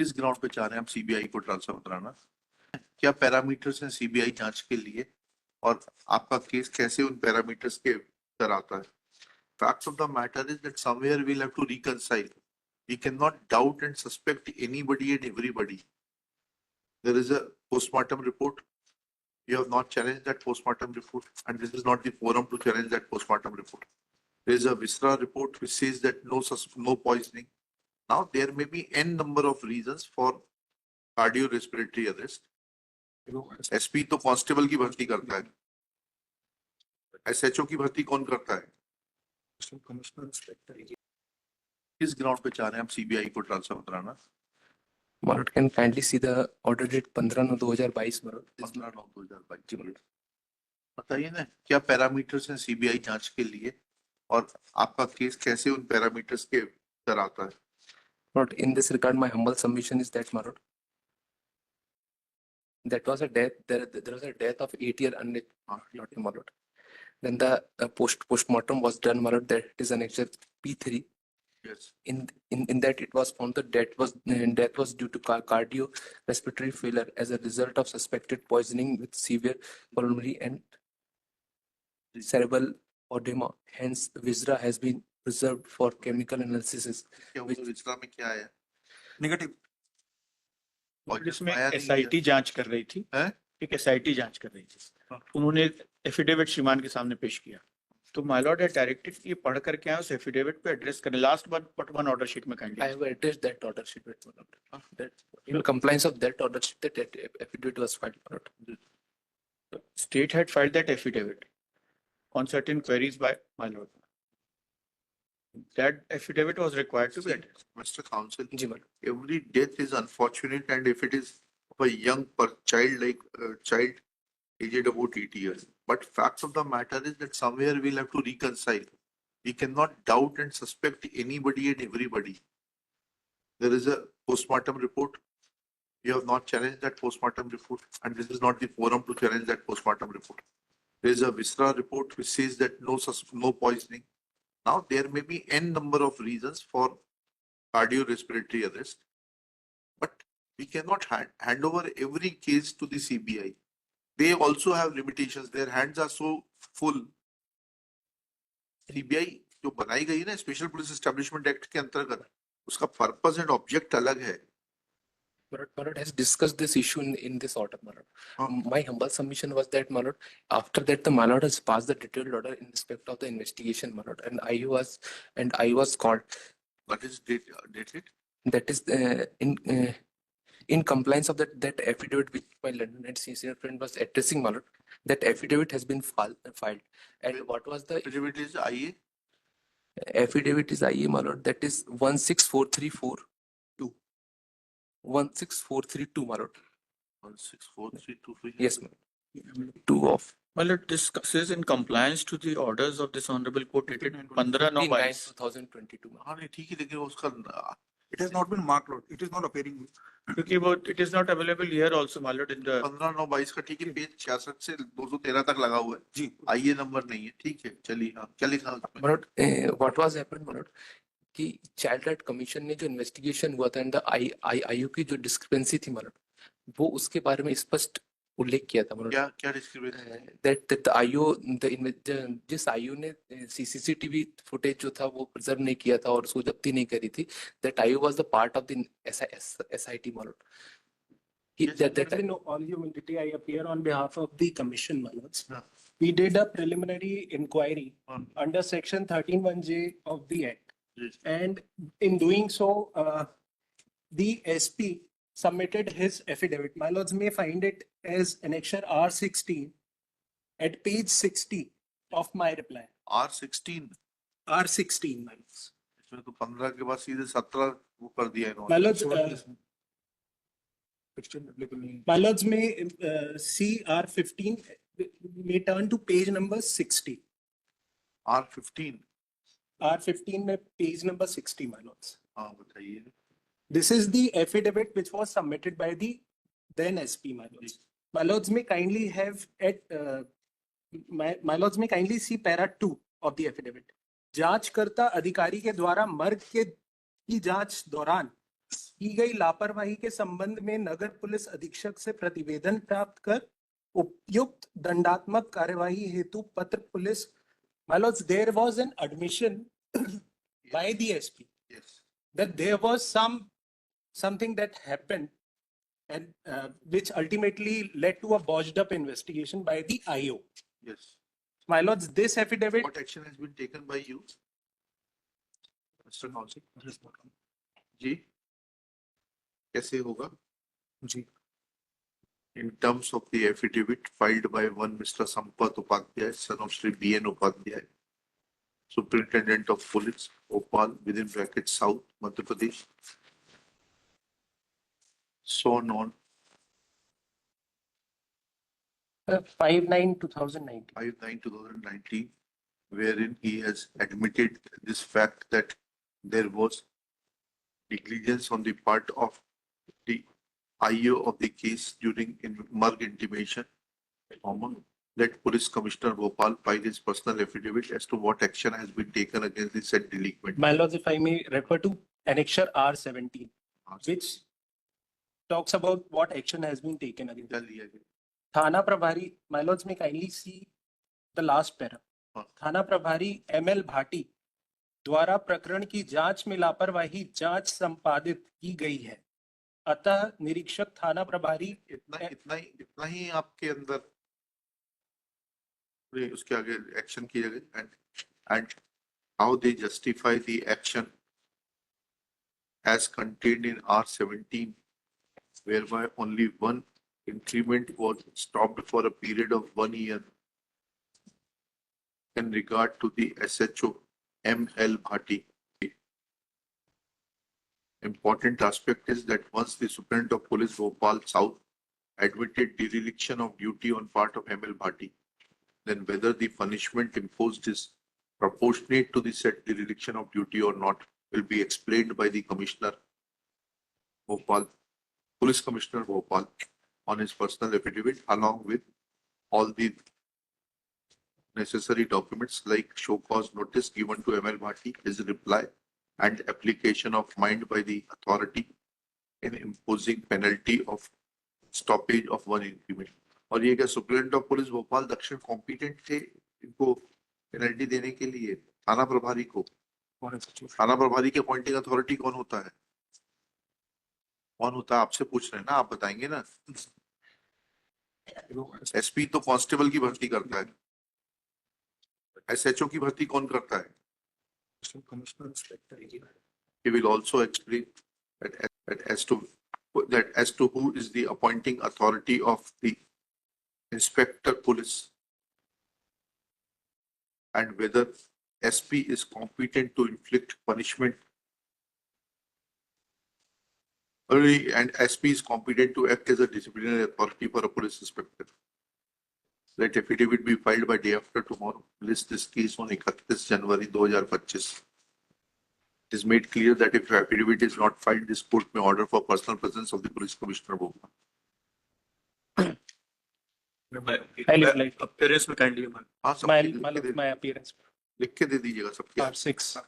किस ग्राउंड पे चाह रहे हैं आप सीबीआई को ट्रांसफर कराना? क्या पैरामीटर्स हैं सीबीआई जांच के लिए और आपका केस कैसे उन पैरामीटर्स के अंदर आता है? Fact of the matter is that somewhere we'll have to reconcile. We cannot doubt and suspect anybody and everybody. There is a postmortem report. You have not challenged that postmortem report, and this is not the forum to challenge that postmortem report. There is a Visra report which says that no poisoning. Now there may be n number of reasons for cardiorespiratory arrest. SP तो constable की भर्ती करता है, SHO की भर्ती कौन करता है? किस ग्राउंड पे चाह रहे हैं आप सीबीआई को ट्रांसफर कराना? Marot can kindly see the order date 15/9/2022 Marot. 15/9/2022 ji Marot। बताइए ना, क्या पैरामीटर्स हैं सीबीआई जांच के लिए और आपका केस कैसे उन पैरामीटर्स के अंदर आता है? Marot, in this regard, my humble submission is that Marot, that was a death. There was a death of 8-year not Marot. Then the postmortem was done Marot. That is an excerpt P3. Yes. In that it was found that death was due to cardiorespiratory failure as a result of suspected poisoning with severe pulmonary and cerebral edema. Hence, Visra has been preserved for chemical analysis. क्या वो विस्तार में क्या है? Negative और इसमें आया नहीं एसआईटी जांच कर रही थी, है? एक एसआईटी जांच कर रही थी, उन्होंने एफिडेविट श्रीमान के सामने पेश किया, तो माय लॉर्ड हैड डायरेक्टेड कि ये पढ़ करके आए उस एफिडेविट पे एड्रेस करें। लास्ट वन ऑर्डर शीट में kindly I have addressed that order sheet with Marot. That in compliance of that order sheet, that affidavit was filed Marot. state had filed that affidavit on certain queries by my lord. That affidavit was required to be addressed. Mr. Counsel, ji Marot. every death is unfortunate, and if it is of a young child aged about 8 years, but fact of the matter is that somewhere we'll have to reconcile. We cannot doubt and suspect anybody and everybody. There is a postmortem report. You have not challenged that postmortem report, and this is not the forum to challenge that postmortem report. There is a Visra report which says that no poisoning. Now there may be n number of reasons for cardiorespiratory arrest, but we cannot hand over every case to the CBI. They also have limitations. Their hands are so full. CBI जो बनाई गई है ना special police establishment act के अंतर्गत, उसका purpose and object अलग है। Marot has discussed this issue in this order, Marot. My humble submission was that, Marot, after that the Marot has passed the detailed order in respect of the investigation, Marot, and I was called. What is dated? That is in compliance of that affidavit which my London and senior friend was addressing, Marot. That affidavit has been filed. And what was the Affidavit is IA? Affidavit is IA, Marot. That is 16434. 16432 Marot. 16432. Yes, ma'am. 2 of My lord, discusses in compliance to the orders of this honorable court dated 15/9/22. 2022. हाँ नहीं ठीक है, लेकिन उसका It has not been marked, lord. It is not appearing. It is not available here also, my lord, in the 15/9/22 का ठीक है, page 66 से 213 तक लगा हुआ है जी, आइए नंबर नहीं है, ठीक है चलिए। हाँ क्या लिखा उसमें? Marot, what was happened, Marot, कि चाइल्ड राइट कमीशन ने जो इन्वेस्टिगेशन हुआ था एंड आईयू की जो डिस्क्रिपेंसी थी Marot, वो उसके बारे में स्पष्ट उल्लेख किया था Marot. क्या डिस्क्रिपेंसी? दैट आईयू जिस आईयू ने सीसीटीवी फुटेज जो था वो प्रिजर्व नहीं किया था और उसको जब्ती नहीं करी थी, that IU was the part of the SIT Marot. On humility, I appear on behalf of the commission, my lords. We did a preliminary inquiry under section 13(1)(j) of the act. Yes. And in doing so, the SP submitted his affidavit. My lords may find it as annexure R16 at page 60 of my reply. R16 R16, my lords. इसमें तो 15 के बाद सीधे 17 वो कर दिया My इन्होंने। lords, my lords may see R15, may turn to page number 60. R15 R15 में page number 60, my lords. हाँ बताइए। This is the affidavit which was submitted by the then SP, my lords. My lords may kindly have my lords may kindly see para 2 of the affidavit. जांचकर्ता अधिकारी के द्वारा मर्ग की जांच दौरान की गई लापरवाही के संबंध में नगर पुलिस अधीक्षक से प्रतिवेदन प्राप्त कर उपयुक्त दंडात्मक कार्यवाही हेतु पत्र police. My lords, there was an admission by the SP Yes. that there was something that happened and which ultimately led to a botched up investigation by the IO. Yes. My lords, this affidavit, What action has been taken by you? Mr. Counsel? जी कैसे होगा? जी In terms of the affidavit filed by one Mr. Sampath Upadhyay, son of Shri B.N. Upadhyay, Superintendent of Police, Bhopal, within brackets South, Madhya Pradesh, so known 5/9/2019. 5/9/2019, wherein he has admitted this fact that there was negligence on the part of the IO of the case during Murg intimation, let Police Commissioner Bhopal file his personal affidavit as to what action has been taken against the said delinquent. My lords, if I may refer to Annexure R17, which talks about what action has been taken against. क्या लिया गया? Thana Prabhari, my lords, may kindly see the last para. हाँ. थाना प्रभारी ML Bhati द्वारा प्रकरण की जांच में लापरवाही जांच संपादित की गई है। अतः निरीक्षक थाना प्रभारी इतना ही आपके अंदर उसके आगे एक्शन किया गया and how they justify the action as contained in R17, whereby only one increment was stopped for a period of 1 year in regard to the SHO ML Bhati. Important aspect is that once the Superintendent of Police Bhopal South admitted dereliction of duty on part of ML Bhati, then whether the punishment imposed is proportionate to the said dereliction of duty or not will be explained by the Commissioner Bhopal, Police Commissioner Bhopal, on his personal affidavit along with all the necessary documents like show cause notice given to ML Bhati, his reply and application of mind by the authority in imposing penalty of stoppage of 1 increment. और ये क्या superintendent of police Bhopal दक्षिण competent थे इनको penalty देने के लिए? थाना प्रभारी को, थाना प्रभारी के अपॉइंटिंग अथॉरिटी कौन होता है? कौन होता है आपसे पूछ रहे हैं ना, आप बताएंगे ना। एसपी तो कांस्टेबल की भर्ती करता है, एसएचओ की भर्ती कौन करता है? He will also explain that as to who is the appointing authority of the inspector police and whether SP is competent to inflict punishment and SP is competent to act as a disciplinary authority for a police inspector. Let affidavit be filed by day after tomorrow. List this case on 31 January 2025. It is made clear that if affidavit is not filed, this court may order for personal presence of the police commissioner. Appearance में kindly man. हाँ, सब my, लिख my, के दे- my appearance लिख के दे दीजिएगा सबके। R6.